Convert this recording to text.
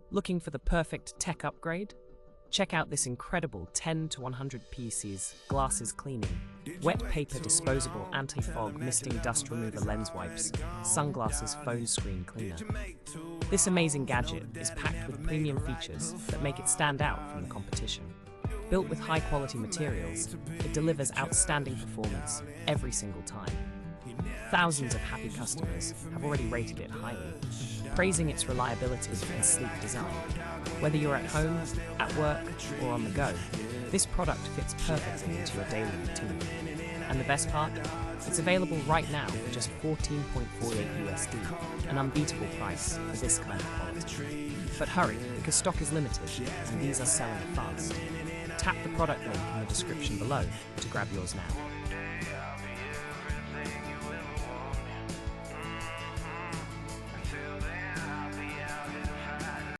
Looking for the perfect tech upgrade? Check out this incredible 10 to 100 pieces glasses cleaning, wet paper disposable anti-fog misting dust remover lens wipes, sunglasses phone screen cleaner. This amazing gadget is packed with premium features that make it stand out from the competition. Built with high-quality materials, it delivers outstanding performance every single time. Thousands of happy customers have already rated it highly, praising its reliability and sleek design. Whether you're at home, at work, or on the go, this product fits perfectly into your daily routine. And the best part? It's available right now for just $14.48 USD, an unbeatable price for this kind of quality. But hurry, because stock is limited and these are selling fast. Tap the product link in the description below to grab yours now.